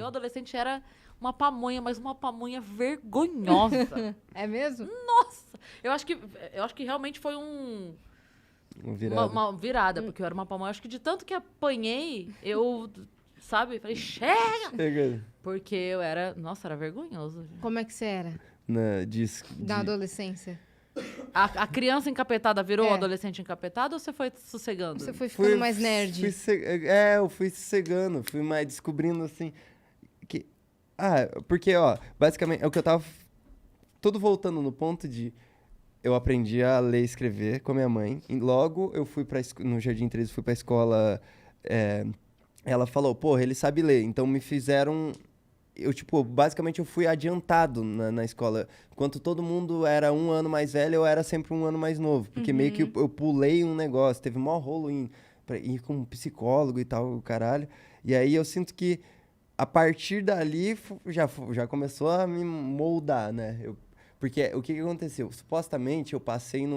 Eu, adolescente, era uma pamonha, mas uma pamonha vergonhosa. É mesmo? Nossa! Eu acho que realmente foi uma virada, porque eu era uma pamonha. Eu acho que de tanto que apanhei, eu, sabe, falei, chega! Porque eu era... Nossa, era vergonhoso. Gente. Como é que você era? Na Na adolescência? A criança encapetada virou É. adolescente encapetado ou você foi sossegando? Você foi ficando mais nerd? Eu fui sossegando, fui mais descobrindo, assim, que... porque, ó, basicamente, é o que eu tava... Tudo voltando no ponto de... Eu aprendi a ler e escrever com a minha mãe. E logo eu fui no Jardim 13, fui pra escola... ela falou, porra, ele sabe ler. Então me fizeram... basicamente eu fui adiantado na escola. Enquanto todo mundo era um ano mais velho, eu era sempre um ano mais novo. Porque meio que eu pulei um negócio. Teve maior rolo pra ir com um psicólogo e tal, o caralho. E aí eu sinto que a partir dali já começou a me moldar, né? Porque o que aconteceu? Supostamente eu passei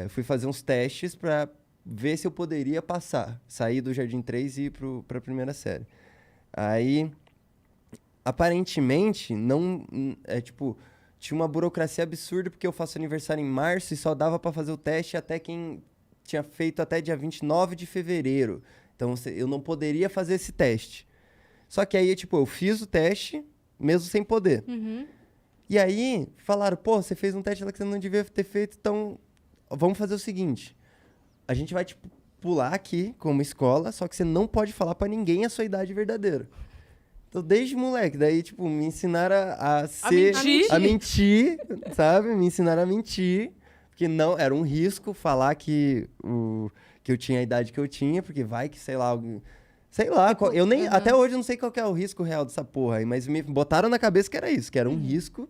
fui fazer uns testes pra ver se eu poderia passar. Sair do Jardim 3 e ir pra primeira série. Aí... Aparentemente, não... tinha uma burocracia absurda, porque eu faço aniversário em março e só dava pra fazer o teste até quem tinha feito até dia 29 de fevereiro. Então, eu não poderia fazer esse teste. Só que aí, eu fiz o teste, mesmo sem poder. E aí, falaram, pô, você fez um teste lá que você não devia ter feito, então vamos fazer o seguinte. A gente vai, pular aqui como escola, só que você não pode falar pra ninguém a sua idade verdadeira. Então, desde moleque, daí, me ensinaram a mentir, sabe? Me ensinaram a mentir, porque não, era um risco falar que eu tinha a idade que eu tinha, porque vai que, sei lá, eu nem, até hoje eu não sei qual que é o risco real dessa porra aí, mas me botaram na cabeça que era isso, que era um risco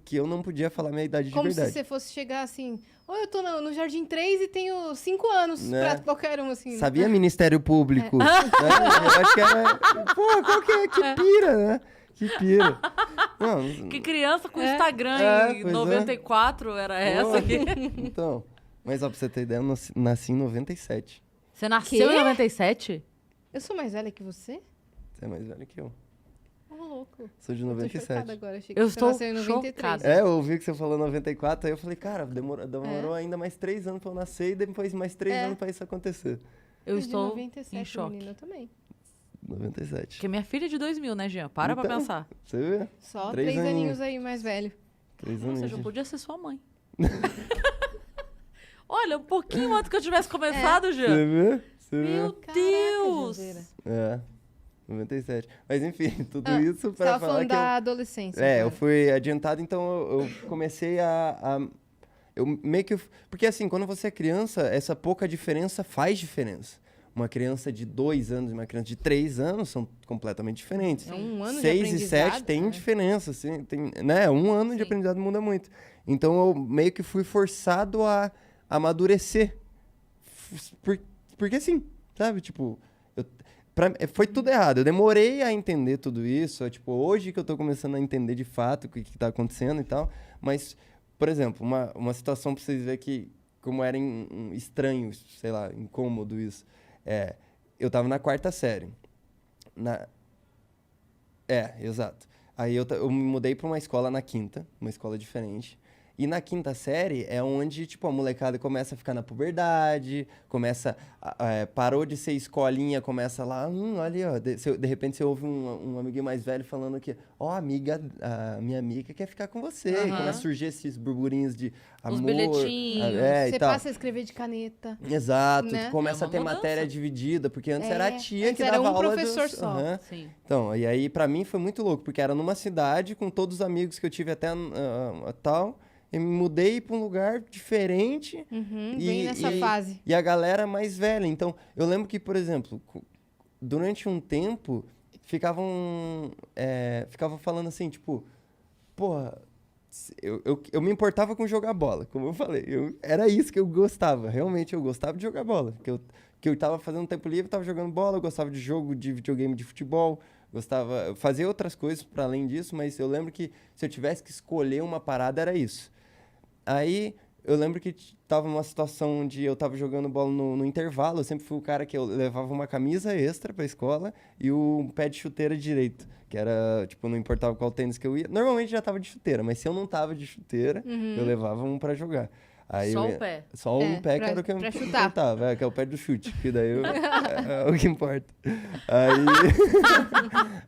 que eu não podia falar minha idade de verdade. Como se você fosse chegar assim, eu tô no Jardim 3 e tenho 5 anos pra qualquer um, assim. Sabia, Ministério Público? Né? Eu acho que era... Pô, qual que é? Que pira, né? Que pira. Não, que criança com Instagram em 94 era essa aqui. Então, mas ó, pra você ter ideia, eu nasci em 97. Você nasceu em 97? Eu sou mais velha que você? Você é mais velho que eu. Louco. Sou de 97. Eu tô chocada agora. Achei que eu você estou nasceu em 93. Eu ouvi que você falou 94, aí eu falei, cara, demorou ainda mais 3 anos pra eu nascer e depois mais 3 anos pra isso acontecer. Eu estou 97, em choque. Menina, eu também. 97. Porque minha filha é de 2000, né, Jean? Pra pensar. Você vê? Só 3 aninhos aí mais velho. 3 Ou aninhos. seja, eu podia ser sua mãe. Olha, um pouquinho antes que eu tivesse começado, Jean. Você vê? Você vê? Meu Caraca, Deus! Jandeira. 97. Mas enfim, tudo isso Você pra tava falar falando que da adolescência. eu fui adiantado, então eu comecei eu meio que... Porque assim, quando você é criança, essa pouca diferença faz diferença. Uma criança de 2 anos e uma criança de 3 anos são completamente diferentes. É um ano de 6 e aprendizado, 7 tem né? diferença, assim, né? Um ano de aprendizado muda muito. Então eu meio que fui forçado a amadurecer. Porque assim, sabe? Foi tudo errado. Eu demorei a entender tudo isso. Hoje que eu tô começando a entender de fato o que tá acontecendo e tal. Mas, por exemplo, uma situação pra vocês verem como era estranho, sei lá, incômodo isso. Eu tava na 4ª série. Exato. Aí eu me mudei pra uma escola na 5ª, uma escola diferente. E na 5ª série é onde, a molecada começa a ficar na puberdade, parou de ser escolinha, começa lá, olha, ó, de repente você ouve um amiguinho mais velho falando que, a minha amiga quer ficar com você. E começa a surgir esses burburinhos de amor. Os bilhetinhos. Você passa a escrever de caneta. Exato, né? Começa a ter mudança. matéria dividida, porque antes era a tia antes que era dava um aula professor só. Sim. Então, e aí pra mim foi muito louco, porque era numa cidade com todos os amigos que eu tive até tal... Eu me mudei para um lugar diferente. Bem nessa fase. E a galera mais velha. Então, eu lembro que, por exemplo, durante um tempo, ficavam falando assim, porra, eu me importava com jogar bola, como eu falei. Era isso que eu gostava. Realmente, eu gostava de jogar bola. Porque eu tava fazendo tempo livre, tava jogando bola, eu gostava de jogo de videogame de futebol. Fazia outras coisas para além disso, mas eu lembro que se eu tivesse que escolher uma parada, era isso. Aí eu lembro que tava numa situação onde eu tava jogando bola no intervalo. Eu sempre fui o cara que eu levava uma camisa extra pra escola e o pé de chuteira direito. Que era, tipo, não importava qual tênis que eu ia. Normalmente já tava de chuteira, mas se eu não tava de chuteira, eu levava um pra jogar. Aí só o pé. Só o pé que era o que eu importava, que é o pé do chute, que daí é o que importa.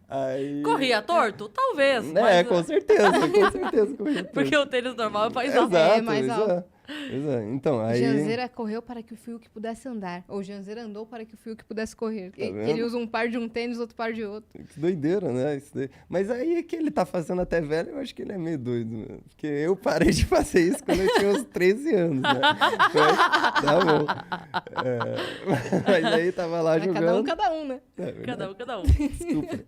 Aí... Corria torto? Talvez. Com certeza corria torto. Porque o tênis normal faz alto. Mais alto. Exato. Então, aí... Janzeira correu para que o Fiuk pudesse andar. Ou Janzeira andou para que o Fiuk pudesse correr. Tá ele usa um par de um tênis, outro par de outro. Que doideira, né? Isso daí. Mas aí é que ele tá fazendo até velho, eu acho que ele é meio doido, né? Porque eu parei de fazer isso quando eu tinha uns 13 anos, né? Tá bom. Mas aí tava lá jogando... Cada um, né? Cada um. Desculpa.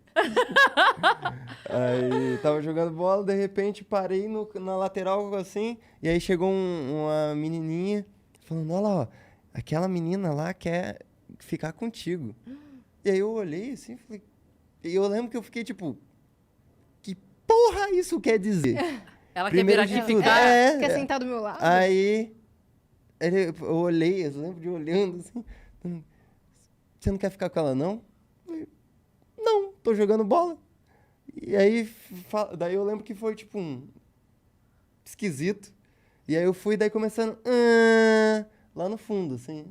Aí tava jogando bola, de repente parei na lateral assim, e aí chegou uma menininha falando, olha lá, ó, aquela menina lá quer ficar contigo. E aí eu olhei assim, falei, e eu lembro que eu fiquei tipo, que porra isso quer dizer? Ela quer vir aqui ficar? Quer sentar do meu lado? Aí eu olhei, eu lembro de olhando assim, você não quer ficar com ela não? Não, tô jogando bola. E aí, daí eu lembro que foi, tipo, esquisito. E aí eu fui, daí começando... lá no fundo, assim...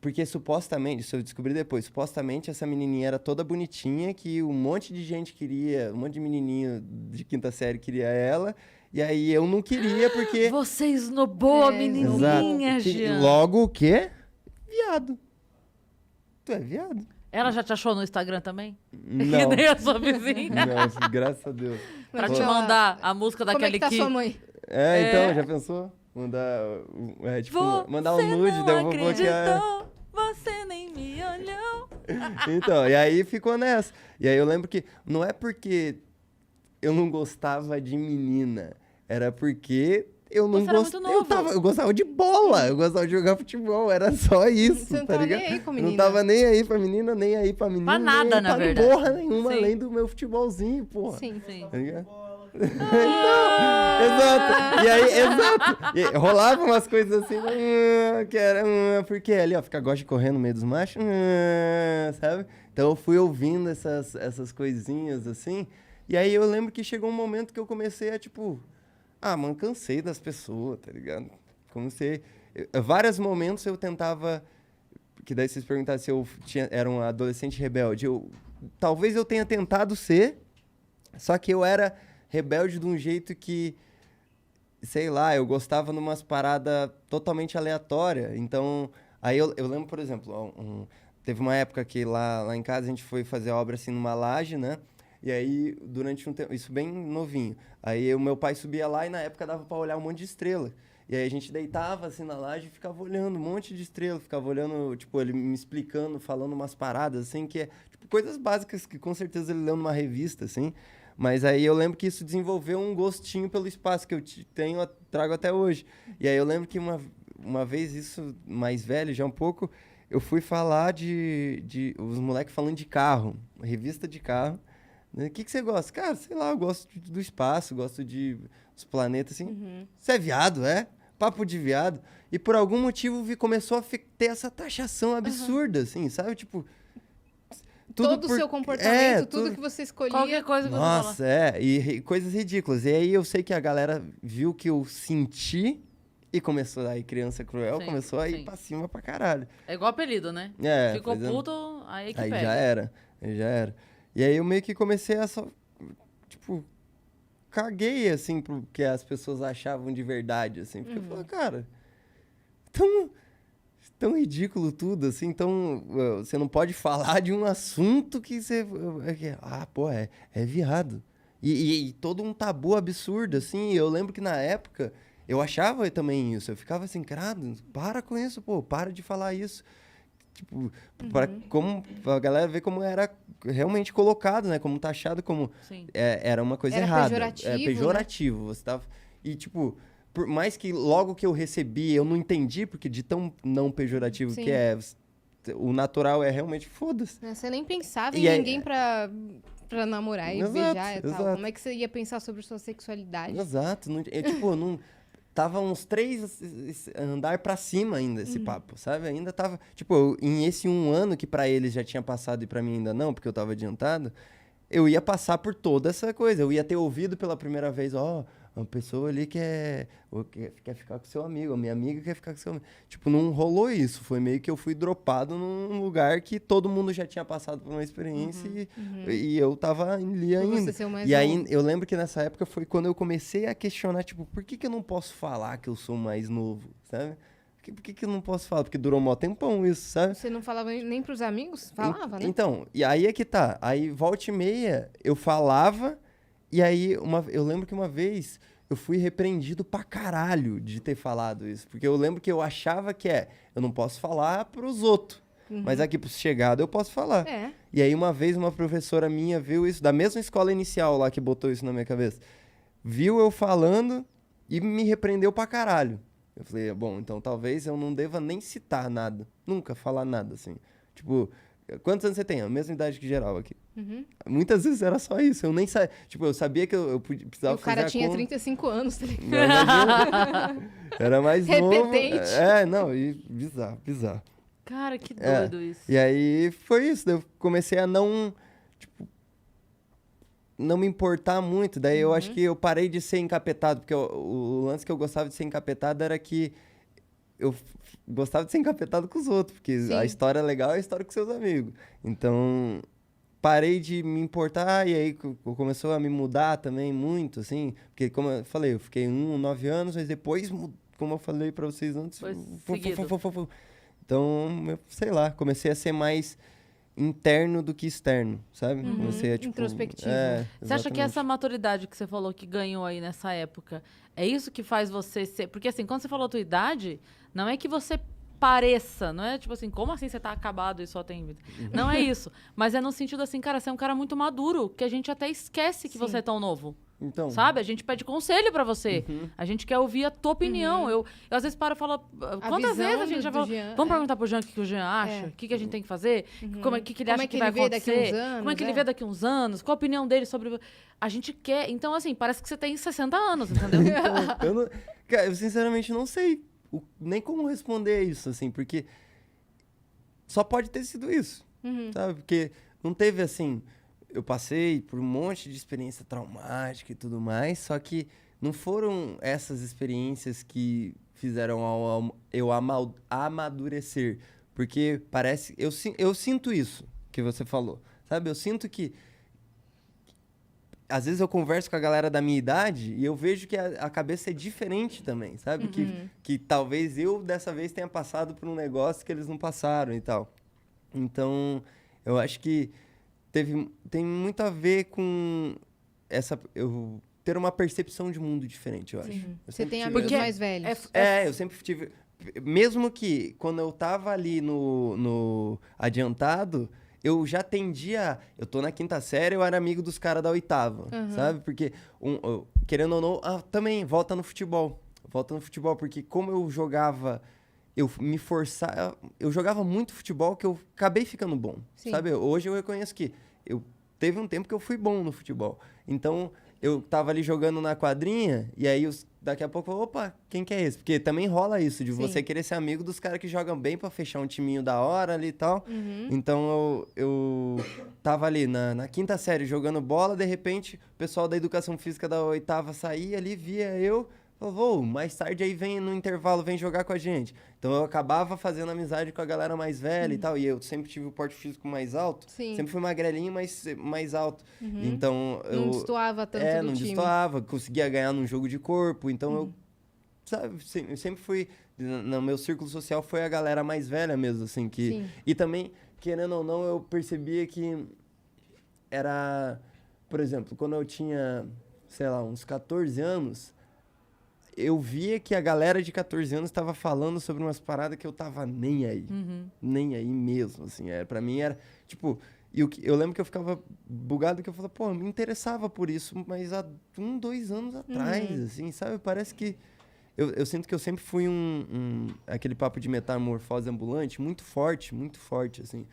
Porque supostamente, isso eu descobri depois, supostamente essa menininha era toda bonitinha, que um monte de gente queria, um monte de menininho de quinta série queria ela, e aí eu não queria porque... Você esnobou a menininha, Jean. Logo o quê? Viado. Tu é viado. Ela já te achou no Instagram também? Não. Que nem a sua vizinha. Não, graças a Deus. Pra te mandar a música daquele Como é que tá sua mãe? Então, já pensou? Mandar um nude, daí eu vou bloquear. Você nem me olhou. Então, e aí ficou nessa. E aí eu lembro que não é porque eu não gostava de menina, era porque eu não gostava. Eu gostava de bola, eu gostava de jogar futebol, era só isso. Você não tava nem aí com a menina. Não tava nem aí pra menina, nem aí pra menina. Pra nada, na verdade. Porra nenhuma, além do meu futebolzinho, porra. Sim. Tá ligado? Exato. E aí, exato. E rolava umas coisas assim, que era, porque ali, ó, gosta de correr no meio dos machos, sabe? Então eu fui ouvindo essas coisinhas assim, e aí eu lembro que chegou um momento que eu comecei a, tipo, mano, cansei das pessoas, tá ligado? Comecei... Vários momentos eu tentava... Que daí vocês perguntaram se eu era um adolescente rebelde. Talvez eu tenha tentado ser, só que eu era rebelde de um jeito que, sei lá, eu gostava de umas paradas totalmente aleatórias. Então, aí eu lembro, por exemplo, teve uma época que lá em casa a gente foi fazer obra assim numa laje, né? E aí, durante um tempo, isso bem novinho, aí o meu pai subia lá e na época dava pra olhar um monte de estrela. E aí a gente deitava assim na laje e ficava olhando um monte de estrela, ficava olhando, tipo, ele me explicando, falando umas paradas, assim, que é, tipo, coisas básicas que com certeza ele leu numa revista, assim. Mas aí eu lembro que isso desenvolveu um gostinho pelo espaço que eu trago até hoje. E aí eu lembro que uma vez, isso mais velho, já um pouco, eu fui falar de os moleques falando de carro, revista de carro. O que você gosta? Cara, sei lá, eu gosto do espaço, gosto dos planetas, assim. Você é viado, é? Papo de viado. E por algum motivo começou a ter essa taxação absurda, assim, sabe? Tipo... Todo o seu comportamento, tudo que você escolhia. Qualquer coisa que você fala. Nossa, e coisas ridículas. E aí eu sei que a galera viu que eu senti e começou aí, criança cruel, começou a ir pra cima pra caralho. É igual apelido, né? Ficou puto, aí que aí pega. Já era. E aí eu meio que comecei a só, tipo, caguei, assim, pro que as pessoas achavam de verdade, assim. Porque eu falei, cara, tão ridículo tudo, assim, então você não pode falar de um assunto que você... é viado. E todo um tabu absurdo, assim, eu lembro que na época eu achava também isso, eu ficava assim, cara, para com isso, pô, para de falar isso. Tipo, como a galera ver como era realmente colocado, né? Como taxado como... era uma coisa errada. Pejorativo. Né? Você tava... E, tipo, por mais que logo que eu recebi, eu não entendi, porque de tão não pejorativo que é... O natural é realmente foda-se. Você nem pensava em ninguém pra pra namorar e beijar e tal. Como é que você ia pensar sobre sua sexualidade? Exato. Não... Tava uns 3 andar pra cima ainda esse papo, sabe? Ainda tava... Tipo, em esse 1 ano que pra eles já tinha passado e pra mim ainda não, porque eu tava adiantado, eu ia passar por toda essa coisa. Eu ia ter ouvido pela primeira vez, uma pessoa ali quer ficar com seu amigo, a minha amiga quer ficar com seu amigo. Tipo, não rolou isso. Foi meio que eu fui dropado num lugar que todo mundo já tinha passado por uma experiência e eu tava ali ainda. E aí, eu lembro que nessa época foi quando eu comecei a questionar, tipo, por que eu não posso falar que eu sou mais novo, sabe? Por que eu não posso falar? Porque durou mó tempão isso, sabe? Você não falava nem pros amigos? Falava, né? Então, e aí é que tá. Aí, volta e meia, eu falava... E aí, eu lembro que uma vez eu fui repreendido pra caralho de ter falado isso. Porque eu lembro que eu achava que eu não posso falar pros outros. Mas aqui pros chegados eu posso falar. E aí, uma vez, uma professora minha viu isso, da mesma escola inicial lá que botou isso na minha cabeça. Viu eu falando e me repreendeu pra caralho. Eu falei, bom, então talvez eu não deva nem citar nada. Nunca falar nada, assim. Tipo... Quantos anos você tem? A mesma idade que geral aqui. Muitas vezes era só isso. Eu nem sabia. Tipo, eu sabia que eu precisava fazer. O cara tinha 35 anos. Tá era mais novo. Repetente. Não, e bizarro. Cara, que doido isso. E aí foi isso. Eu comecei a não me importar muito. Daí eu acho que eu parei de ser encapetado. Porque o lance que eu gostava de ser encapetado era que eu gostava de ser encapetado com os outros, porque a história legal é a história com seus amigos. Então, parei de me importar e aí começou a me mudar também muito, assim. Porque, como eu falei, eu fiquei 9 anos, mas depois, como eu falei pra vocês antes... Então, sei lá, comecei a ser mais interno do que externo, sabe? Comecei a, tipo... Introspectivo. Você acha que essa maturidade que você falou que ganhou aí nessa época, é isso que faz você ser... Porque, assim, quando você falou a tua idade, não é que você pareça, não é tipo assim, como assim você tá acabado e só tem vida? Não é isso. Mas é no sentido assim, cara, você é um cara muito maduro, que a gente até esquece que você é tão novo. Então. Sabe? A gente pede conselho pra você. A gente quer ouvir a tua opinião. Eu às vezes paro e falo, quantas vezes a gente já falou, vamos perguntar pro Jean o que o Jean acha? O que a gente tem que fazer? Como é que ele acha que vai acontecer? Como é que ele vê daqui uns anos? Qual a opinião dele sobre... A gente quer... Então, assim, parece que você tem 60 anos, entendeu? Cara, eu sinceramente não sei nem como responder isso, assim, porque só pode ter sido isso, sabe? Porque não teve, assim... Eu passei por um monte de experiência traumática e tudo mais, só que não foram essas experiências que fizeram eu amadurecer. Porque parece... Eu sinto isso que você falou, sabe? Eu sinto que... Às vezes eu converso com a galera da minha idade e eu vejo que a cabeça é diferente também, sabe? Que talvez eu, dessa vez, tenha passado por um negócio que eles não passaram e tal. Então, eu acho que tem muito a ver com eu ter uma percepção de mundo diferente, eu acho. Você tem amigos mais velhos. Eu sempre tive... Mesmo que quando eu tava ali no adiantado, eu já tendia... Eu tô na 5ª série, eu era amigo dos caras da 8ª, sabe? Porque, querendo ou não, também volta no futebol. Volta no futebol, porque como eu jogava... Eu me forçava... Eu jogava muito futebol que eu acabei ficando bom, sabe? Hoje eu reconheço que teve um tempo que eu fui bom no futebol. Então, eu tava ali jogando na quadrinha, e aí daqui a pouco, opa, quem que é esse? Porque também rola isso, de você querer ser amigo dos caras que jogam bem pra fechar um timinho da hora ali e tal. Então, eu tava ali na 5ª série jogando bola, de repente, o pessoal da educação física da 8ª saía ali, via eu... Falou, mais tarde aí vem no intervalo, vem jogar com a gente. Então eu acabava fazendo amizade com a galera mais velha e tal. E eu sempre tive o porte físico mais alto. Sempre fui magrelinho, mas mais alto. Então eu... Não destoava tanto do time. Não destoava. Conseguia ganhar num jogo de corpo. Então eu... Sabe, eu sempre fui... No meu círculo social foi a galera mais velha mesmo, assim. E também, querendo ou não, eu percebia que era... Por exemplo, quando eu tinha, sei lá, uns 14 anos... Eu via que a galera de 14 anos estava falando sobre umas paradas que eu tava nem aí. Nem aí mesmo, assim. Pra mim era, tipo... Eu lembro que eu ficava bugado, que eu falava, pô, eu me interessava por isso, mas há 2 anos atrás, assim, sabe? Parece que... Eu sinto que eu sempre fui aquele papo de metamorfose ambulante muito forte, assim.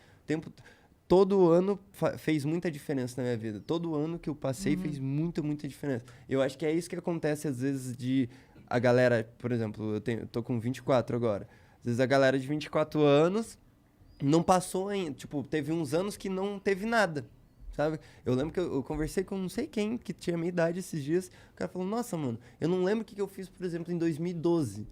todo ano fez muita diferença na minha vida. Todo ano que eu passei fez muita, muita diferença. Eu acho que é isso que acontece às vezes de a galera, por exemplo, eu tô com 24 agora. Às vezes a galera de 24 anos não passou ainda. Tipo, teve uns anos que não teve nada, sabe? Eu lembro que eu conversei com não sei quem, que tinha a minha idade esses dias. O cara falou, nossa, mano, eu não lembro o que eu fiz, por exemplo, em 2012.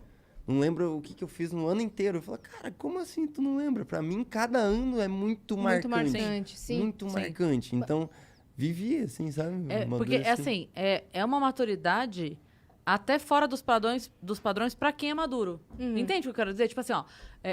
Não lembro o que eu fiz no ano inteiro. Eu falei, cara, como assim tu não lembra? Pra mim, cada ano é muito marcante. Muito marcante, sim. Muito Sim. marcante. Então, vivi, assim, sabe? Porque, assim, é uma maturidade até fora dos padrões pra quem é maduro. Entende o que eu quero dizer? Tipo assim, ó,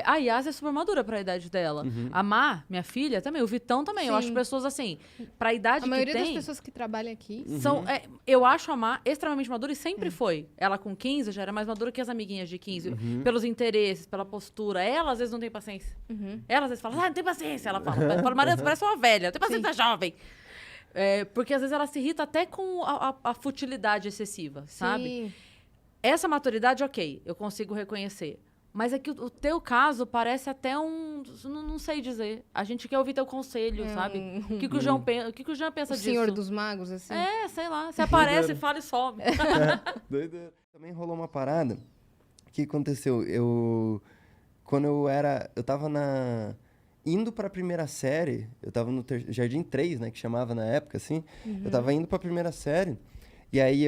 a Yas é super madura pra idade dela. A Má, minha filha, também. O Vitão também. Eu Sim. acho pessoas assim, pra idade A maioria que das tem... pessoas que trabalham aqui... São, eu acho a Má extremamente madura e sempre foi. Ela com 15 já era mais madura que as amiguinhas de 15. Pelos interesses, pela postura. Ela, às vezes, não tem paciência. Ela, às vezes, fala, não tem paciência. Ela fala, Mariana, você parece uma velha. Não tem paciência, tá jovem. Porque, às vezes, ela se irrita até com a futilidade excessiva, sabe? Sim. Essa maturidade, ok, eu consigo reconhecer. Mas é que o teu caso parece até um... Não sei dizer. A gente quer ouvir teu conselho, sabe? O que o Jean pensa O disso? Senhor dos Magos, assim. Sei lá. Você aparece, fala e some. Doido. Também rolou uma parada. O que aconteceu? Quando eu tava indo pra primeira série, eu tava no Jardim 3, né, que chamava na época, assim. Eu tava indo pra primeira série, e aí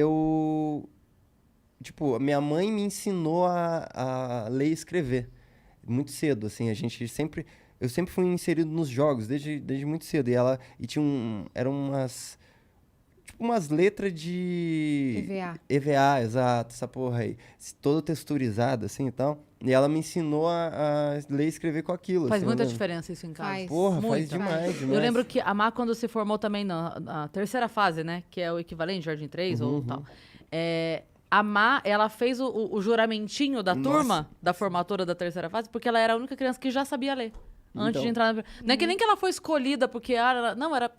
tipo, minha mãe me ensinou a ler e escrever. Muito cedo, assim, eu sempre fui inserido nos jogos, desde muito cedo. E eram umas letras de... EVA. EVA, exato, essa porra aí. Toda texturizada, assim, e tal. E ela me ensinou a ler e escrever com aquilo. Faz assim, muita eu lembro. diferença isso em casa. Faz. Porra, faz Muito. demais. Eu lembro que a Má, quando se formou também na terceira fase, né? Que é o equivalente de Jardim 3 ou tal. A Má, ela fez o juramentinho da turma, da formatura da terceira fase, porque ela era a única criança que já sabia ler. Antes de entrar na... Não é que nem que ela foi escolhida porque... Não, era...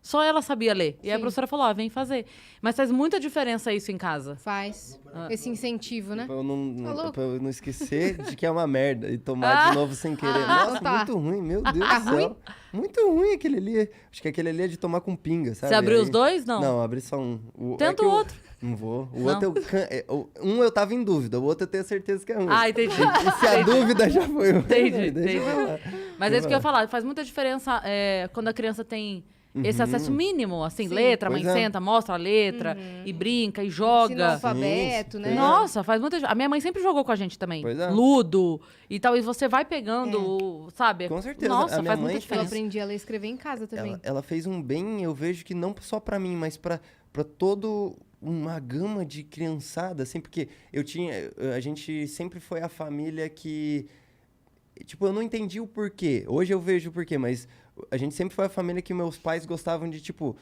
Só ela sabia ler. E aí a professora falou, vem fazer. Mas faz muita diferença isso em casa. Faz. Esse incentivo, né? Pra louco. pra eu não esquecer de que é uma merda e tomar de novo sem querer. Nossa, tá. muito ruim, meu Deus do céu. Muito ruim aquele ali. Acho que aquele ali é de tomar com pinga, sabe? Você abriu Aí- os dois? Não. Não, abri só um. Tenta que o outro. Não vou. O Não. outro eu tava em dúvida, o outro eu tenho certeza que é ruim. Entendi. E se a dúvida já foi ruim, Entendi, deixa entendi. eu falar. Mas é isso que eu ia falar. Faz muita diferença quando a criança tem esse acesso mínimo. Assim, Sim. letra, a mãe Pois é. senta, mostra a letra, e brinca, e Ensino joga. alfabeto, né? Nossa, faz muita... A minha mãe sempre jogou com a gente também. Pois é. Ludo e tal. E você vai pegando, sabe? Com certeza. Nossa, A minha faz mãe muita Eu diferença. aprendi a ler e escrever em casa também. Ela fez um bem, eu vejo que não só pra mim, mas pra todo uma gama de criançada, assim, porque a gente sempre foi a família que, tipo, eu não entendi o porquê. Hoje eu vejo o porquê, mas a gente sempre foi a família que meus pais gostavam de, tipo,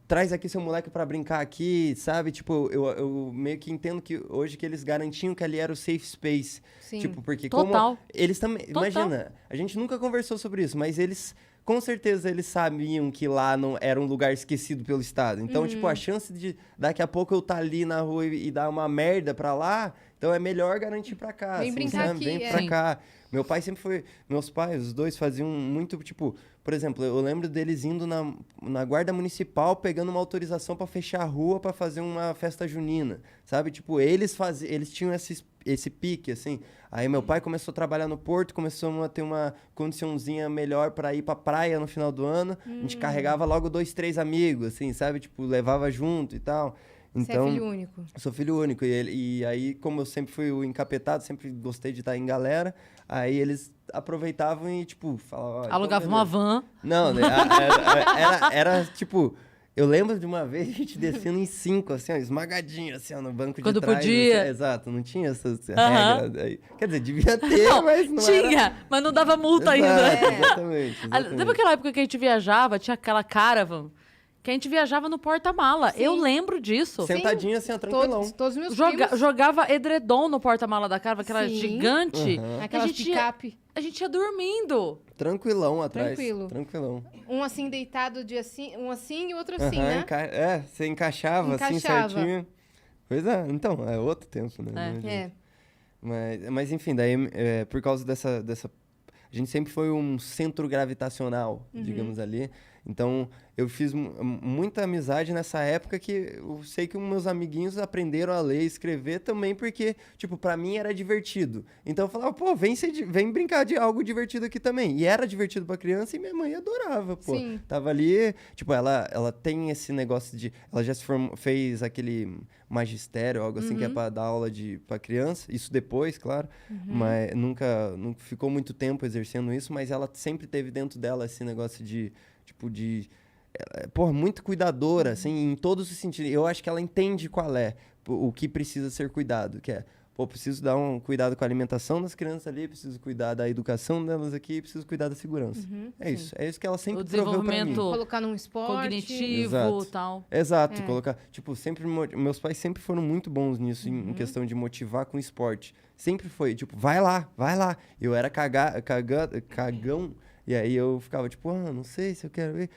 traz aqui seu moleque pra brincar aqui, sabe? Tipo, eu meio que entendo que hoje que eles garantiam que ali era o safe space. Sim. Tipo, porque Total. como eles também, Total. imagina, a gente nunca conversou sobre isso, mas eles com certeza eles sabiam que lá não era um lugar esquecido pelo Estado. Então, tipo, a chance de daqui a pouco eu estar ali na rua e dar uma merda pra lá, então é melhor garantir pra cá. Vem assim, brincar sabe? aqui, Vem pra Sim. cá. Meu pai sempre foi... Meus pais, os dois, faziam muito, tipo... Por exemplo, eu lembro deles indo na guarda municipal, pegando uma autorização pra fechar a rua pra fazer uma festa junina, sabe? Tipo, eles tinham esse pique, assim. Aí meu pai começou a trabalhar no porto, começou a ter uma condiçãozinha melhor pra ir pra praia no final do ano. A gente carregava logo 2, 3 amigos, assim, sabe? Tipo, levava junto e tal. Você Então, é filho único. sou filho único. E aí, como eu sempre fui o encapetado, sempre gostei de estar em galera, aí eles aproveitavam e, tipo, falavam... "Ó, então Alugava uma beleza." van. Não, né, era tipo... Eu lembro de uma vez a gente descendo em 5, assim, ó, esmagadinho, assim, ó, no banco de Quando trás. podia. Assim, exato, não tinha essas Aham. regras aí. Quer dizer, devia ter, mas não tinha, era... mas não dava multa Exato, ainda. exatamente. Lembra aquela época que a gente viajava, tinha aquela caravan, que a gente viajava no porta-mala. Eu lembro disso. Sentadinho assim, ó, tranquilão. Todos meus primos. Jogava edredom no porta-mala da caravan, que era Sim. gigante. Aquelas a gente ia- picape. A gente ia dormindo. Tranquilão atrás. Tranquilo. Tranquilão. Um assim deitado, um assim e outro assim, Aham, né? você encaixava assim Encaixava. certinho. Pois é, então, é outro tempo, né? É. Imagina. É. Mas enfim, daí por causa dessa A gente sempre foi um centro gravitacional, digamos ali. Então, eu fiz muita amizade nessa época que eu sei que os meus amiguinhos aprenderam a ler e escrever também porque, tipo, pra mim era divertido. Então, eu falava, pô, vem brincar de algo divertido aqui também. E era divertido pra criança e minha mãe adorava, pô. Sim. Tava ali, tipo, ela tem esse negócio de... Ela já fez aquele magistério, algo assim, que é pra dar aula pra criança. Isso depois, claro. Mas nunca ficou muito tempo exercendo isso, mas ela sempre teve dentro dela esse negócio de... Tipo, porra, muito cuidadora, assim, em todos os sentidos. Eu acho que ela entende qual é o que precisa ser cuidado, que é, pô, preciso dar um cuidado com a alimentação das crianças ali, preciso cuidar da educação delas aqui, preciso cuidar da segurança. É isso que ela sempre proveu pra mim. Colocar num esporte. Cognitivo e tal. Exato, colocar, tipo, sempre, meus pais sempre foram muito bons nisso, em questão de motivar com esporte. Sempre foi, tipo, vai lá. Eu era cagão. E aí eu ficava tipo, não sei se eu quero ver.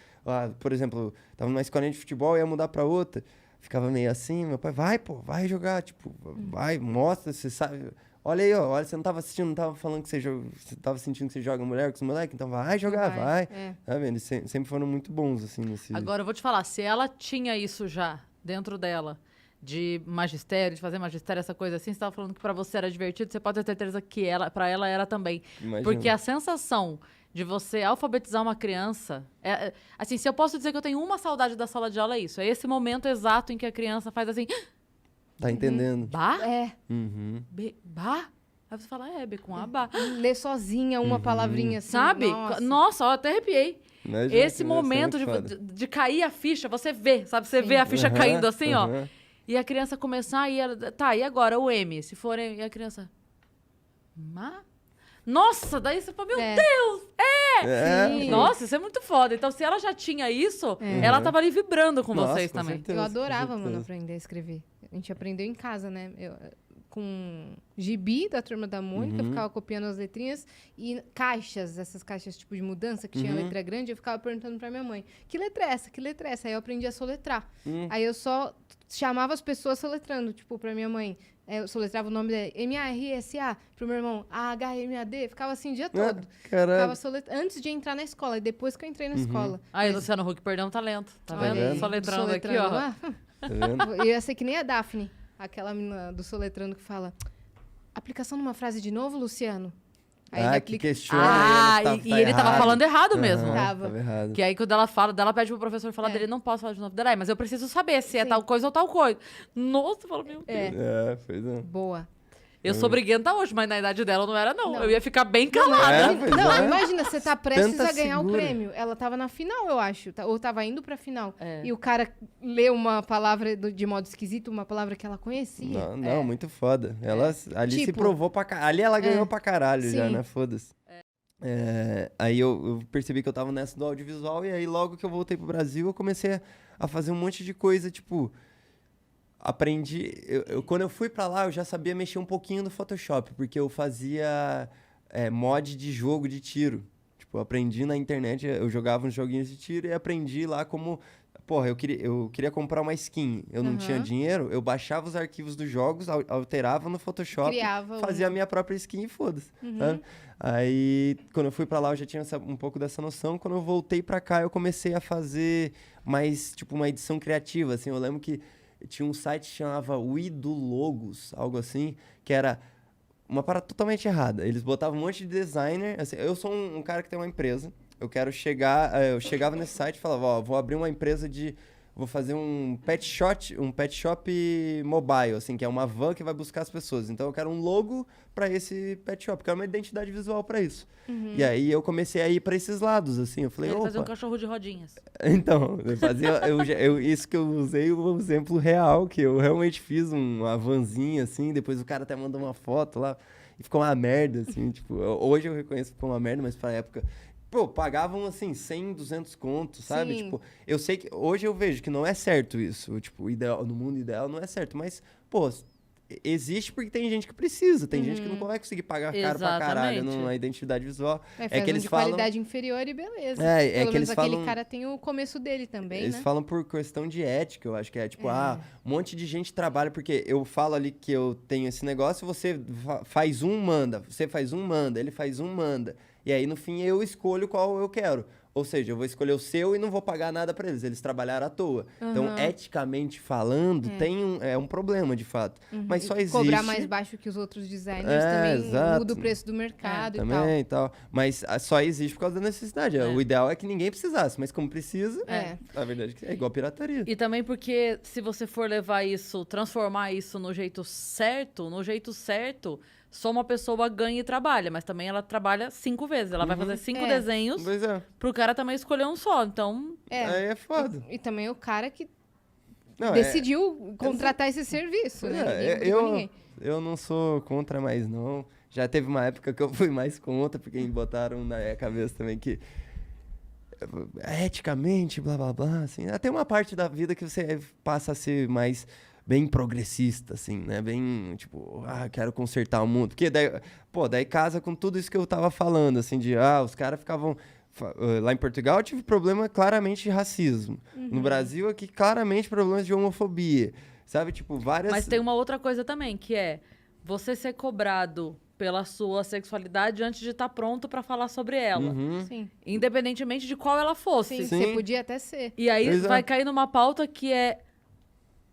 Por exemplo, tava numa escolinha de futebol, ia mudar pra outra. Ficava meio assim, meu pai, vai, pô, vai jogar. Tipo, vai, mostra, você sabe. Olha aí, ó, olha, você não tava assistindo, não tava falando que você tava sentindo que você joga mulher com os moleques, então vai jogar, vai. Tá vendo? Eles sempre foram muito bons, assim, nesse... Agora, eu vou te falar, se ela tinha isso já dentro dela, de magistério, de fazer magistério, essa coisa assim, você tava falando que pra você era divertido, você pode ter certeza que pra ela era também. Imagina. Porque a sensação de você alfabetizar uma criança... assim, se eu posso dizer que eu tenho uma saudade da sala de aula, é isso. É esse momento exato em que a criança faz assim... Tá entendendo? Bah? Bah? Aí você fala, B com A, bah. Ler sozinha uma palavrinha assim. Sabe? Nossa, ó, até arrepiei. Esse momento de cair a ficha, você vê, sabe? Você vê a ficha caindo assim, ó. E a criança começar, e ela... Tá, e agora o M? Se for... E a criança... Nossa, daí você fala, meu Deus! Sim. Nossa, isso é muito foda. Então, se ela já tinha isso, ela tava ali vibrando com vocês com também. certeza, Eu adorava, com certeza. mano, aprender a escrever. A gente aprendeu em casa, né? Com gibi da Turma da Mônica, ficava copiando as letrinhas e caixas, essas caixas tipo de mudança que tinha letra grande, eu ficava perguntando pra minha mãe, que letra é essa? Que letra é essa? Aí eu aprendi a soletrar. Aí eu só chamava as pessoas soletrando, tipo, pra minha mãe. Eu soletrava o nome dela, M-A-R-S-A, pro meu irmão, A-H-M-A-D, ficava assim o dia todo. Caralho. Antes de entrar na escola, e depois que eu entrei na escola. Aí, Luciano Huck perdeu um talento. Tá vendo? Soletrando aqui, ó. Lá. Tá vendo? Eu ia ser que nem a Daphne, aquela menina do soletrando que fala, aplicação numa frase de novo, Luciano? Aí Que questiona. E ele tava falando errado mesmo. Tava errado. Que aí, quando ela fala, ela pede pro professor falar dele, não posso falar de novo dela, mas eu preciso saber se é tal coisa ou tal coisa. Nossa, eu falo, meu Deus. Pois é. Boa. Eu sou briguenta hoje, mas na idade dela não era, não. Eu ia ficar bem calada. Imagina, você tá prestes Tanta a ganhar o segura. prêmio. Ela tava na final, eu acho. Ou tava indo pra final. E o cara lê uma palavra de modo esquisito, uma palavra que ela conhecia. Não, muito foda. Ela ali se Tipo, provou pra caralho. Ali ela ganhou pra caralho já, Sim. né? Foda-se. Aí eu percebi que eu tava nessa do audiovisual e aí logo que eu voltei pro Brasil eu comecei a fazer um monte de coisa, tipo... Aprendi... Quando eu fui pra lá, eu já sabia mexer um pouquinho no Photoshop, porque eu fazia mod de jogo de tiro. Tipo, eu aprendi na internet, eu jogava uns joguinhos de tiro e aprendi lá como... Porra, eu queria comprar uma skin, eu não tinha dinheiro, eu baixava os arquivos dos jogos, alterava no Photoshop, fazia a minha própria skin e foda-se. Sabe? Aí, quando eu fui pra lá, eu já tinha um pouco dessa noção. Quando eu voltei pra cá, eu comecei a fazer mais, tipo, uma edição criativa, assim. Eu lembro que tinha um site que chamava Widologos, algo assim, que era uma parada totalmente errada. Eles botavam um monte de designer, assim, eu sou um cara que tem uma empresa, eu chegava nesse site e falava, vou abrir uma empresa vou fazer um pet shop mobile, assim, que é uma van que vai buscar as pessoas. Então eu quero um logo para esse pet shop, quero uma identidade visual para isso. E aí eu comecei a ir para esses lados, assim, eu falei, Ele fazia um cachorro de rodinhas. Então, isso que eu usei um exemplo real, que eu realmente fiz uma vanzinha, assim, depois o cara até mandou uma foto lá, e ficou uma merda, assim, tipo, hoje eu reconheço que ficou uma merda, mas pra época... Pô, pagavam, assim, 100, 200 contos, sabe? Sim. Tipo, eu sei que... Hoje eu vejo que não é certo isso. Tipo, no mundo ideal não é certo. Mas, pô, existe porque tem gente que precisa. Tem gente que não vai conseguir pagar caro pra caralho numa identidade visual. Que eles falam... qualidade inferior e beleza. Pelo que menos eles falam... aquele cara tem o começo dele também, Eles né? falam por questão de ética, eu acho que é. Tipo, um monte de gente trabalha... Porque eu falo ali que eu tenho esse negócio, você faz um, manda. Você faz um, manda. Ele faz um, manda. E aí, no fim, eu escolho qual eu quero. Ou seja, eu vou escolher o seu e não vou pagar nada pra eles. Eles trabalharam à toa. Então, eticamente falando, é um problema, de fato. Mas só existe... Cobrar mais baixo que os outros designers também exato. muda o preço do mercado Também e tal. Mas só existe por causa da necessidade. O ideal é que ninguém precisasse, mas como precisa, a verdade é igual pirataria. E também porque se você for levar isso, transformar isso no jeito certo, só uma pessoa ganha e trabalha, mas também ela trabalha 5 vezes. Ela vai fazer 5 desenhos Pois é. pro cara também escolher um só. Então, Aí é foda. E também o cara que Não, decidiu contratar esse serviço, né? Ninguém obrigou ninguém. Eu não sou contra mais, não. Já teve uma época que eu fui mais contra, porque me botaram na minha cabeça também que eticamente, blá, blá, blá, assim. Até uma parte da vida que você passa a ser mais bem progressista, assim, né? Bem, tipo, quero consertar o mundo. Porque daí casa com tudo isso que eu tava falando, assim, de, os caras ficavam... Lá em Portugal eu tive problema claramente de racismo. No Brasil aqui, claramente problemas de homofobia. Sabe, tipo, várias... Mas tem uma outra coisa também, que é você ser cobrado pela sua sexualidade antes de estar pronto pra falar sobre ela. Sim. Independentemente de qual ela fosse. Sim, você podia até ser. E aí Exato. vai cair numa pauta que é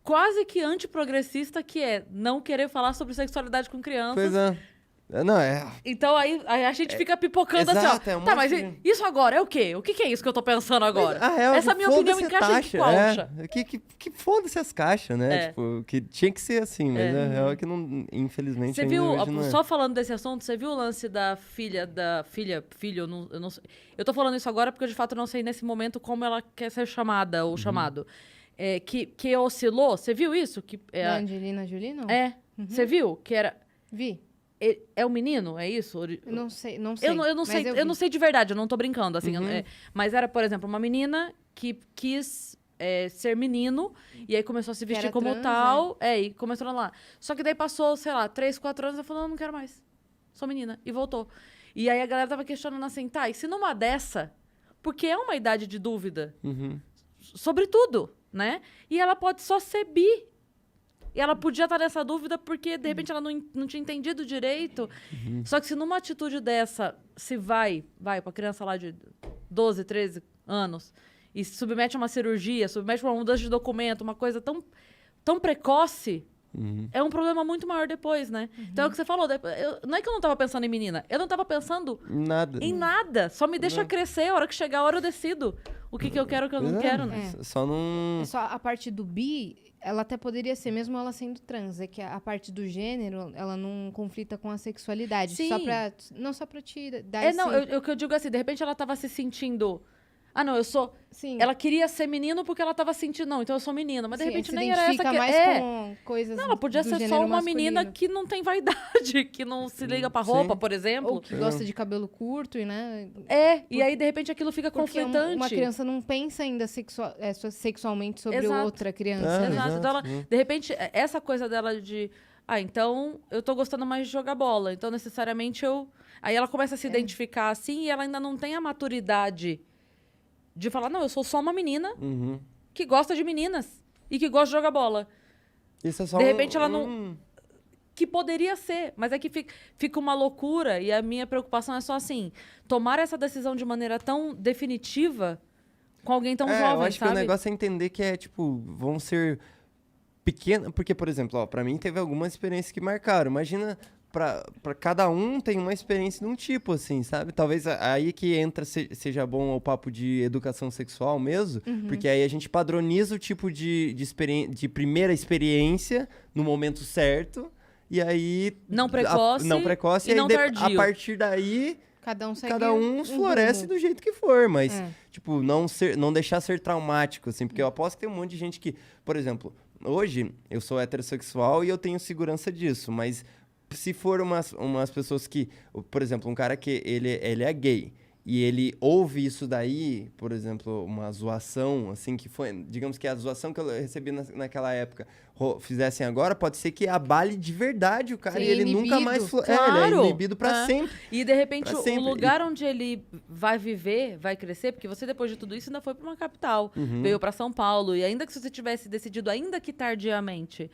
quase que antiprogressista, que é não querer falar sobre sexualidade com crianças. Pois é. Não, Então aí a gente fica pipocando exato, assim, ó. monte Mas isso agora é o quê? O que é isso que eu tô pensando agora? Essa minha foda-se opinião a encaixa em taxa, qual, Xa? Que foda-se as caixas, né? Tipo, que tinha que ser assim, mas a real é que não, infelizmente, Você ainda viu, hoje não é. só falando desse assunto, você viu o lance da filho, eu não sei. Eu tô falando isso agora porque eu de fato não sei nesse momento como ela quer ser chamada ou chamado. Que oscilou, você viu isso? Da Angelina Jolie, não? Você viu? Que era... Vi. É o menino? É isso? Eu não sei. Eu não sei, eu não sei de verdade, eu não tô brincando, assim. Mas era, por exemplo, uma menina que quis ser menino e aí começou a se vestir como trans, tal. E começou lá. Só que daí passou, sei lá, 3, 4 anos, ela falou, não quero mais. Sou menina. E voltou. E aí a galera tava questionando assim, tá, e se numa dessa, porque é uma idade de dúvida sobre tudo, né? E ela pode só ser bi. E ela podia estar nessa dúvida porque, de repente, ela não tinha entendido direito. Só que se numa atitude dessa, se vai pra criança lá de 12, 13 anos, e se submete a uma cirurgia, submete a uma mudança de documento, uma coisa tão precoce, é um problema muito maior depois, né? Então é o que você falou. Não é que eu não tava pensando em menina, eu não tava pensando em nada. Só me deixa crescer, a hora que chegar a hora eu decido o que eu quero e o que eu não quero, né? Só não... Só a parte do bi... Ela até poderia ser, mesmo ela sendo trans, é que a parte do gênero, ela não conflita com a sexualidade. Sim. Não só pra te dar O que eu digo assim, de repente ela tava se sentindo... não, eu sou... Sim. Ela queria ser menino porque ela tava sentindo... Não, então eu sou menina. Mas de repente se nem era essa que... mais com coisas Não, ela podia do ser gênero só uma masculino. menina que não tem vaidade, que não se liga pra roupa, por exemplo. Ou que gosta de cabelo curto, né? E aí de repente aquilo fica Porque conflitante. uma criança não pensa ainda sexualmente sobre outra criança, né? Exato. Então ela, de repente, essa coisa dela de... então eu tô gostando mais de jogar bola. Então necessariamente eu... Aí ela começa a se identificar assim e ela ainda não tem a maturidade de falar, não, eu sou só uma menina que gosta de meninas e que gosta de jogar bola. Isso é só de repente ela não... Que poderia ser, mas é que fica uma loucura e a minha preocupação é só assim, tomar essa decisão de maneira tão definitiva com alguém tão jovem, eu acho sabe? que o negócio é entender que tipo, vão ser pequenas... Porque, por exemplo, pra mim teve algumas experiências que marcaram. Imagina... Pra cada um tem uma experiência de um tipo, assim, sabe? Talvez aí que seja bom o papo de educação sexual mesmo, porque aí a gente padroniza o tipo de primeira experiência no momento certo, e aí... Não precoce e não aí tardio. A partir daí... Cada um floresce do jeito que for, mas, tipo, não deixar ser traumático, assim, porque eu aposto que tem um monte de gente que... Por exemplo, hoje eu sou heterossexual e eu tenho segurança disso, mas... Se for umas pessoas que... Por exemplo, um cara que ele é gay e ele ouve isso daí, por exemplo, uma zoação, assim, que foi... Digamos que a zoação que eu recebi naquela época fizessem agora, pode ser que abale de verdade o cara. Sim, e ele inibido. nunca mais... Claro. Ele é inibido pra sempre. E, de repente, Pra sempre. o lugar onde ele vai viver, vai crescer, porque você, depois de tudo isso, ainda foi pra uma capital. Veio pra São Paulo. E ainda que se você tivesse decidido, ainda que tardiamente...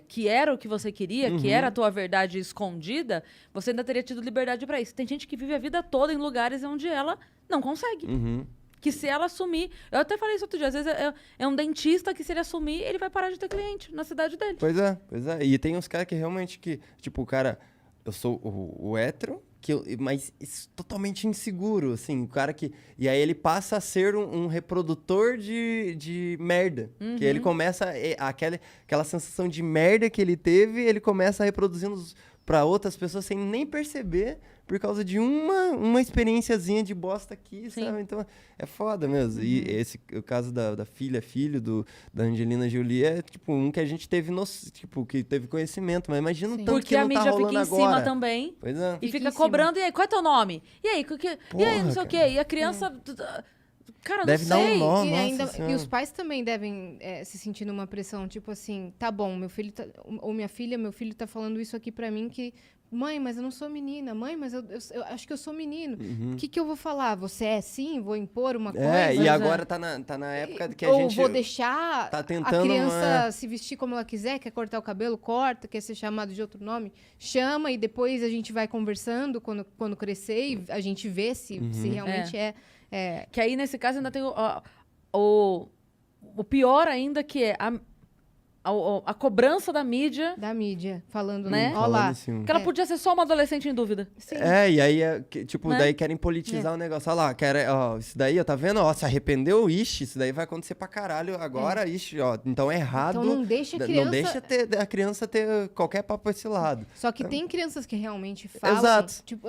que era o que você queria, que era a tua verdade escondida, você ainda teria tido liberdade pra isso. Tem gente que vive a vida toda em lugares onde ela não consegue. Que se ela assumir... Eu até falei isso outro dia. Às vezes é um dentista que, se ele assumir, ele vai parar de ter cliente na cidade dele. Pois é. E tem uns caras que realmente tipo, o cara... Eu sou o hétero, mas totalmente inseguro, assim. O cara que... E aí ele passa a ser um reprodutor de merda. Que ele começa... Aquela sensação de merda que ele teve, ele começa reproduzindo pra outras pessoas sem nem perceber, por causa de uma experiênciazinha de bosta aqui, sabe? Então, é foda mesmo. E o caso da filho da Angelina Jolie é, tipo, um que a gente teve, que teve conhecimento. Mas imagina o tanto Porque que não a mídia tá rolando fica em agora. cima também. Pois é. E fica em cobrando. E aí, qual é teu nome? E aí, e aí, não sei o quê. E a criança... Cara, Deve não dar sei. um nó, E, nossa senhora. e os pais também devem se sentir numa pressão, tipo assim, tá bom, meu filho ou minha filha, meu filho tá falando isso aqui pra mim que, mãe, mas eu não sou menina, mãe, mas eu acho que eu sou menino. O que eu vou falar? Você é sim? Vou impor uma coisa? E agora tá na época que a ou gente... vou deixar tá a tentando criança se vestir como ela quiser, quer cortar o cabelo, corta, quer ser chamado de outro nome, chama, e depois a gente vai conversando quando crescer e a gente vê se realmente é. Que aí, nesse caso, ainda tem o pior ainda, que é a cobrança da mídia. Da mídia, falando, Né? Ó lá. Que ela podia ser só uma adolescente em dúvida. Sim. E aí, tipo, Né? daí querem politizar o negócio. Olha lá, isso daí, ó, tá vendo? Ó, se arrependeu, ixi, isso daí vai acontecer pra caralho agora, ixi, ó, então é errado. Então não deixa a criança... Não deixa a criança ter qualquer papo pra esse lado. Só que tem crianças que realmente falam... Exato. Tipo,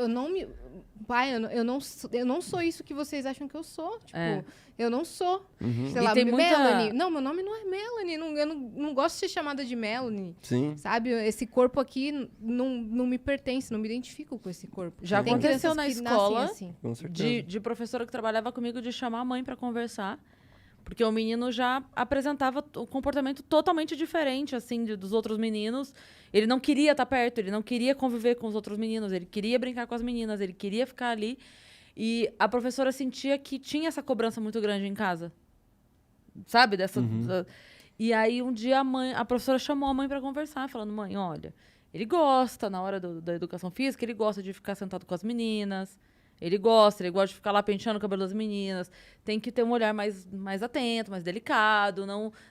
pai, eu não sou isso que vocês acham que eu sou. Tipo, eu não sou. Sei E lá, tem muita- Melanie. Não, meu nome não é Melanie. Eu não gosto de ser chamada de Melanie. Sim. Sabe? Esse corpo aqui não me pertence, não me identifico com esse corpo. Já Tem aconteceu crianças na que escola nascem assim. Com certeza. de professora que trabalhava comigo de chamar a mãe pra conversar. Porque o menino já apresentava um comportamento totalmente diferente, assim, dos outros meninos. Ele não queria estar perto, ele não queria conviver com os outros meninos, ele queria brincar com as meninas, ele queria ficar ali. E a professora sentia que tinha essa cobrança muito grande em casa. Sabe? E aí, um dia, a professora chamou a mãe pra conversar, falando, mãe, olha, ele gosta, na hora da educação física, ele gosta de ficar sentado com as meninas. Ele gosta de ficar lá penteando o cabelo das meninas. Tem que ter um olhar mais atento, mais delicado.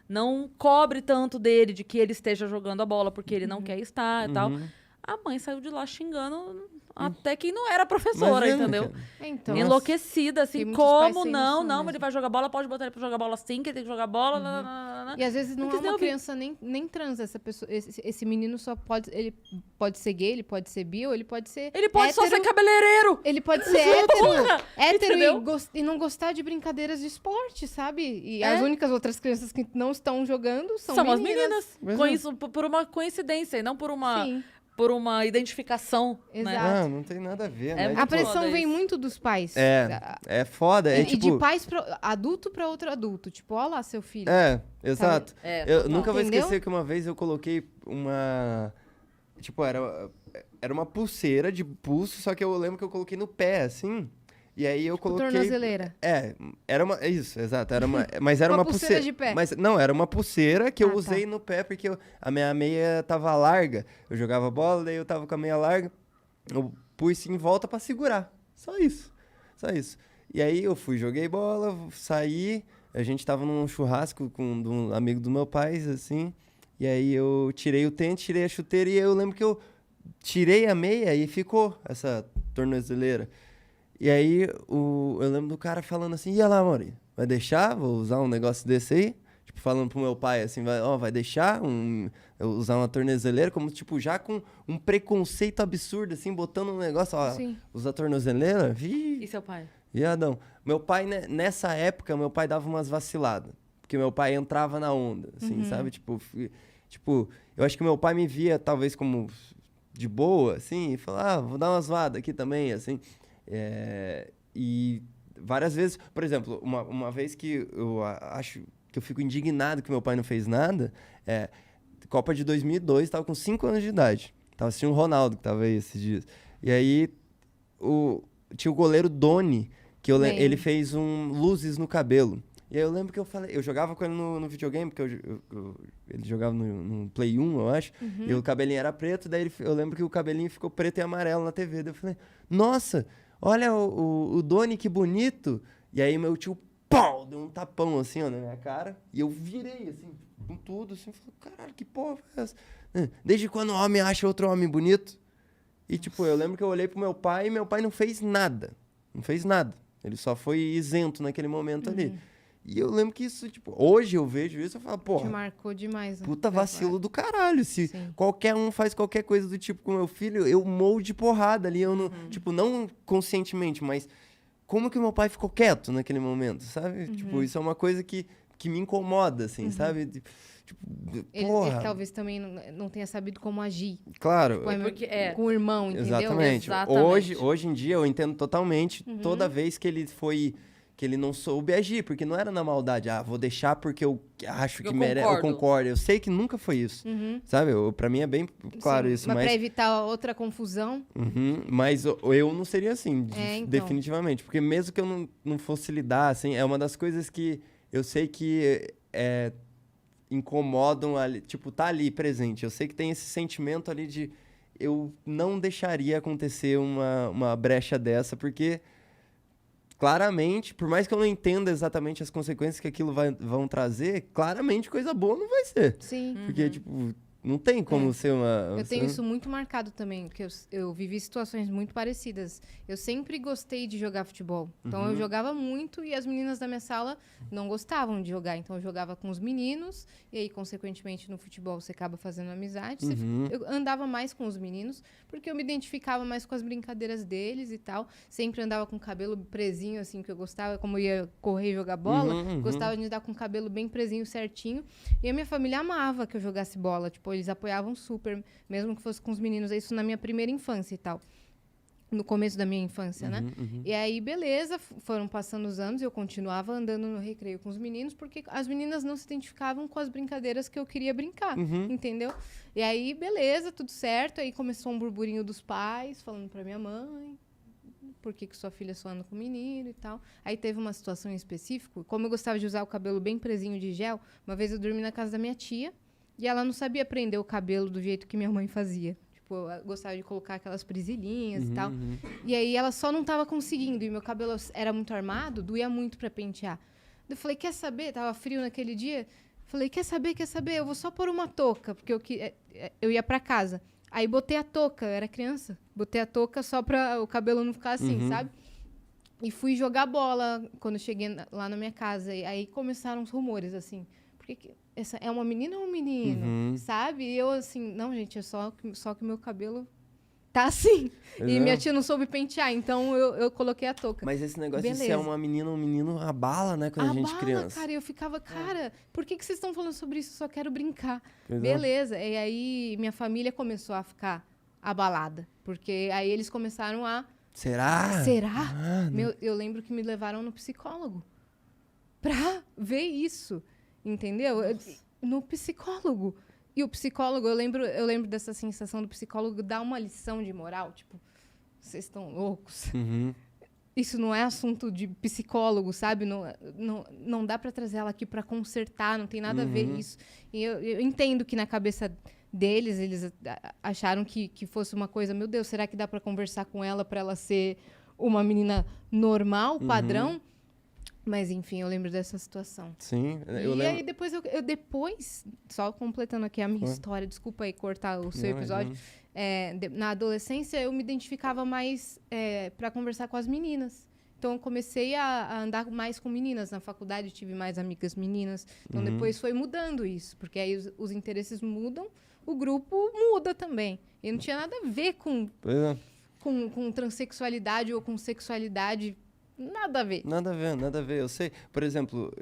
Não cobre tanto dele de que ele esteja jogando a bola porque ele não quer estar e tal. A mãe saiu de lá xingando até quem não era professora, Imagina, entendeu? cara. Então, Enlouquecida, assim, Tem muitos pais como sem não, noção ele vai jogar bola, pode botar ele pra jogar bola sim, que ele tem que jogar bola. e às vezes não Porque é uma criança nem trans. Essa pessoa, esse menino ele pode ser gay, ele pode ser bi, ou ele pode ser Ele pode só hétero. ser cabeleireiro! Ele pode ser hétero Entendeu? e não gostar de brincadeiras de esporte, sabe? E É. as únicas outras crianças que não estão jogando são as meninas. Mas Com é. isso, por uma coincidência e não por uma, Sim, por uma identificação. Né? exato. Não tem nada a ver, É né? muito A pressão foda vem isso. muito dos pais. É foda. E tipo, de pais pra adulto pra outro adulto. Tipo, ó lá, seu filho. Exato. Total. Nunca vou Entendeu? esquecer que uma vez eu coloquei uma... Tipo, era uma pulseira de pulso, só que eu lembro que eu coloquei no pé, assim. E aí eu coloquei... Tornozeleira. Era uma... Isso, exato. Mas era Uma uma pulseira de pé. Mas não, era uma pulseira que eu Ah, usei tá. no pé, porque a minha meia tava larga. Eu jogava bola, daí eu tava com a meia larga. Eu pus em volta pra segurar. Só isso. E aí eu joguei bola, saí. A gente tava num churrasco com um amigo do meu pai, assim. E aí eu tirei o tênis, tirei a chuteira. E eu lembro que eu tirei a meia e ficou essa tornozeleira. E aí eu lembro do cara falando assim, ia lá, Maurinho, vai deixar? Vou usar um negócio desse aí? Tipo, falando pro meu pai assim, vai deixar eu usar uma tornozeleira? Como, tipo, já com um preconceito absurdo, assim, botando um negócio, ó, Sim. usar tornozeleira? E seu pai? Viadão. Meu pai, né, nessa época, meu pai dava umas vaciladas. Porque meu pai entrava na onda, assim, sabe? Tipo, eu acho que meu pai me via, talvez, como de boa, assim, e falava, vou dar umas zoadas aqui também, assim. E várias vezes, por exemplo, uma vez que eu acho que eu fico indignado que meu pai não fez nada, Copa de 2002, tava com 5 anos de idade. Tava assistindo o Ronaldo, que tava aí esses dias. E aí, tinha o goleiro Doni, que ele fez luzes no cabelo. E aí eu lembro que eu jogava com ele no videogame, porque ele jogava no Play 1, eu acho, e o cabelinho era preto, daí eu lembro que o cabelinho ficou preto e amarelo na TV. Daí eu falei, nossa, olha o Doni, que bonito. E aí meu tio, pau, deu um tapão assim, ó, na minha cara, e eu virei, assim, com tudo, assim, falei, caralho, que porra é essa? Desde quando o homem acha outro homem bonito? E, tipo, eu lembro que eu olhei pro meu pai e meu pai não fez nada. Não fez nada. Ele só foi isento naquele momento ali. E eu lembro que isso, tipo, hoje eu vejo isso e eu falo, Te porra, marcou demais, né? puta vacilo do caralho. Se Sim. qualquer um faz qualquer coisa do tipo com meu filho, eu morro de porrada ali. Eu não, tipo, não conscientemente, mas como que meu pai ficou quieto naquele momento, sabe? Tipo, isso é uma coisa que me incomoda, assim, sabe? Tipo, Ele porra. talvez também não tenha sabido como agir. Claro. Com o irmão, entendeu? Exatamente. Hoje em dia eu entendo totalmente toda vez que ele não soube agir, porque não era na maldade. Ah, vou deixar porque eu acho que merece. Eu concordo. Eu sei que nunca foi isso. Sabe? Pra mim é bem claro isso. Mas pra evitar outra confusão. Mas eu não seria assim, então. definitivamente. Porque mesmo que eu não fosse lidar, assim, é uma das coisas que eu sei que incomodam ali, tipo, tá ali presente. Eu sei que tem esse sentimento ali de eu não deixaria acontecer uma brecha dessa, porque claramente, por mais que eu não entenda exatamente as consequências que aquilo vão trazer, claramente coisa boa não vai ser. Sim. Porque, tipo, não tem como ser uma... Eu tenho isso muito marcado também, porque eu vivi situações muito parecidas. Eu sempre gostei de jogar futebol. Então, eu jogava muito e as meninas da minha sala não gostavam de jogar. Então, eu jogava com os meninos e aí, consequentemente, no futebol, você acaba fazendo amizade. Eu andava mais com os meninos porque eu me identificava mais com as brincadeiras deles e tal. Sempre andava com o cabelo presinho, assim, que eu gostava. Como eu ia correr e jogar bola, gostava de andar com o cabelo bem presinho, certinho. E a minha família amava que eu jogasse bola, tipo, eles apoiavam super, mesmo que fosse com os meninos. Isso na minha primeira infância e tal. No começo da minha infância, né? E aí, beleza, foram passando os anos e eu continuava andando no recreio com os meninos, porque as meninas não se identificavam com as brincadeiras que eu queria brincar, entendeu? E aí, beleza, tudo certo. Aí começou um burburinho dos pais, falando pra minha mãe, por que sua filha só anda com menino e tal. Aí teve uma situação em específico, como eu gostava de usar o cabelo bem presinho de gel, uma vez eu dormi na casa da minha tia, e ela não sabia prender o cabelo do jeito que minha mãe fazia. Tipo, eu gostava de colocar aquelas presilhinhas e tal. E aí ela só não tava conseguindo. E meu cabelo era muito armado, doía muito pra pentear. Eu falei, quer saber? Tava frio naquele dia. Falei, quer saber? Eu vou só pôr uma touca, porque eu ia pra casa. Aí botei a touca, eu era criança. Botei a touca só pra o cabelo não ficar assim, sabe? E fui jogar bola quando eu cheguei lá na minha casa. E aí começaram os rumores, assim. Essa é uma menina ou um menino, sabe? E eu assim, não, gente, é só que o meu cabelo tá assim. E minha tia não soube pentear, então eu coloquei a touca. Mas esse negócio de ser uma menina ou um menino abala, né, quando a gente é criança. Cara, eu ficava, por que vocês estão falando sobre isso? Eu só quero brincar. Beleza. E aí minha família começou a ficar abalada, porque aí eles começaram a... Será? Eu lembro que me levaram no psicólogo pra ver isso. Entendeu? No psicólogo. E o psicólogo, eu lembro dessa sensação do psicólogo dar uma lição de moral, tipo, vocês estão loucos. Isso não é assunto de psicólogo, sabe? Não dá pra trazer ela aqui pra consertar, não tem nada a ver isso. E eu entendo que na cabeça deles, eles acharam que fosse uma coisa, meu Deus, será que dá pra conversar com ela pra ela ser uma menina normal, padrão? Mas, enfim, eu lembro dessa situação. Sim, eu lembro. E aí, depois, só completando aqui a minha história, desculpa aí cortar o seu episódio, na adolescência eu me identificava mais para conversar com as meninas. Então, eu comecei a andar mais com meninas. Na faculdade, tive mais amigas meninas. Então, depois foi mudando isso, porque aí os interesses mudam, o grupo muda também. E não tinha nada a ver com transexualidade ou com sexualidade. Nada a ver. Nada a ver. Eu sei, por exemplo,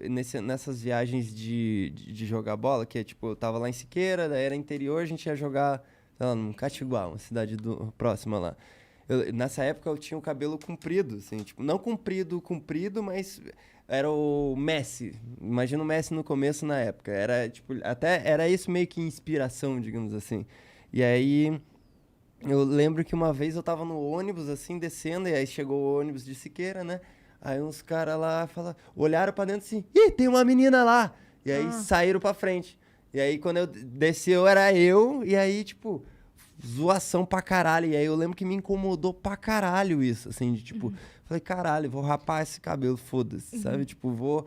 nessas viagens de jogar bola, que é tipo, eu tava lá em Siqueira, daí era interior, a gente ia jogar, sei lá, no Catiguá, uma cidade próxima lá. Nessa época eu tinha o cabelo comprido, assim, tipo, não comprido, mas era o Messi. Imagina o Messi no começo, na época. Era, tipo, até era isso meio que inspiração, digamos assim. E aí... eu lembro que uma vez eu tava no ônibus, assim, descendo, e aí chegou o ônibus de Siqueira, né? Aí uns caras lá olharam pra dentro assim, ih, tem uma menina lá. E aí saíram pra frente. E aí quando eu desci, era eu, e aí, tipo, zoação pra caralho. E aí eu lembro que me incomodou pra caralho isso, assim, de tipo, falei, caralho, vou rapar esse cabelo, foda-se, sabe? Tipo, vou,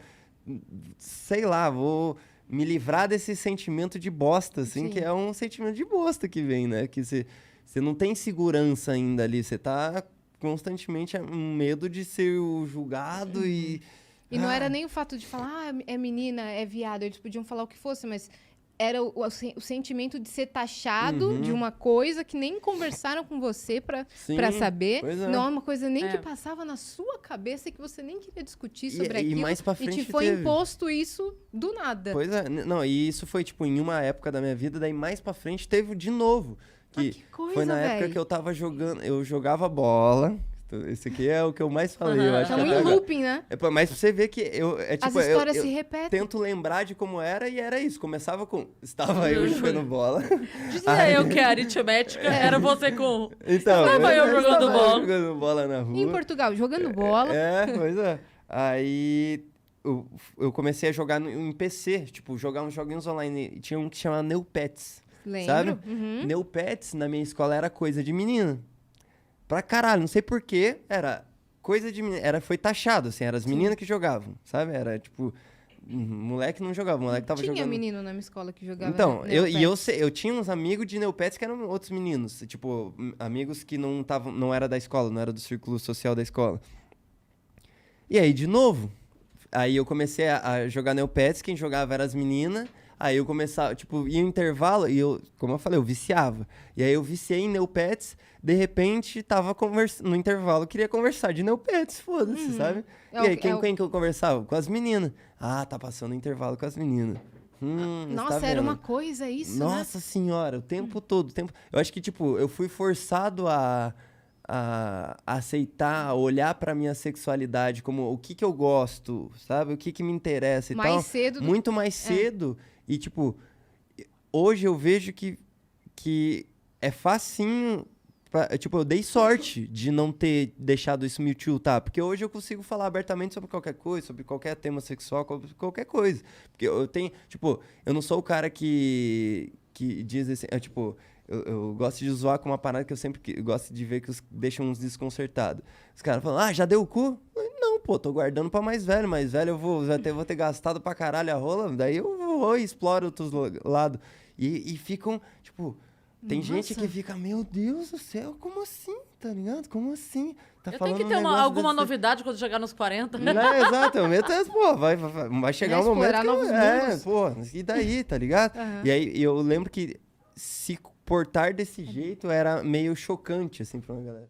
sei lá, vou me livrar desse sentimento de bosta, assim, que é um sentimento de bosta que vem, né? Que você não tem segurança ainda ali, você tá constantemente um medo de ser o julgado e... E não era nem o fato de falar, é menina, é viado. Eles podiam falar o que fosse, mas era o sentimento de ser taxado de uma coisa que nem conversaram com você pra saber. Não é uma coisa nem que passava na sua cabeça e que você nem queria discutir sobre aquilo. E mais pra frente e te foi imposto isso do nada. Pois é. Não, e isso foi, tipo, em uma época da minha vida, daí mais pra frente teve de novo. Que coisa, foi na época que eu tava jogando... Eu jogava bola... Esse aqui é o que eu mais falei. Eu acho então, que em looping, né? Mas pra você ver que as histórias se repetem. Tento lembrar de como era e era isso. Começava com... Estava eu jogando bola. Dizia eu que a aritmética era você com... Então, estava eu jogando bola. Jogando bola na rua. Em Portugal, jogando bola. Pois é. Aí eu comecei a jogar em PC. Tipo, jogar uns joguinhos online. Tinha um que chamava Neopets. Lembro. Sabe? Neopets, na minha escola, era coisa de menina. Pra caralho, não sei porquê, era coisa de menina, foi taxado, assim, eram as meninas que jogavam, sabe? Era, tipo, moleque não jogava, moleque tava jogando... Tinha menino na minha escola que jogava Então, eu tinha uns amigos de Neopets que eram outros meninos, tipo, amigos que não era da escola, não era do círculo social da escola. E aí, de novo, aí eu comecei a jogar Neopets, quem jogava eram as meninas. Aí eu começava, tipo, ia no intervalo e eu, como eu falei, eu viciava. E aí eu viciei em Neopets, de repente tava no intervalo, queria conversar de Neopets, foda-se, sabe? E aí, quem que eu conversava? Com as meninas. Ah, tá passando o intervalo com as meninas. Nossa, tá era uma coisa isso, Nossa senhora, o tempo todo. Eu acho que, tipo, eu fui forçado a aceitar, a olhar pra minha sexualidade como o que eu gosto, sabe? O que me interessa e tal. Mais cedo. Muito mais cedo. E, tipo, hoje eu vejo que é facinho. Tipo, eu dei sorte de não ter deixado isso me tiltar. Porque hoje eu consigo falar abertamente sobre qualquer coisa, sobre qualquer tema sexual, qualquer coisa. Porque eu tenho... Tipo, eu não sou o cara que diz assim... tipo, eu gosto de zoar com uma parada que eu sempre gosto de ver que deixam uns desconcertados. Os caras falam, já deu o cu? Não, pô, tô guardando pra mais velho. Mais velho eu vou ter gastado pra caralho a rola. Daí eu vou e exploro outros lados. E ficam, tipo... Tem gente que fica, meu Deus do céu, como assim? Tá ligado? Como assim? Tá eu falando tenho que ter alguma novidade quando chegar nos 40. Não, exato, eu meto, pô, vai chegar um momento que... novos mundos. Pô, e daí, tá ligado? E aí eu lembro que se portar desse jeito era meio chocante, assim, pra uma galera.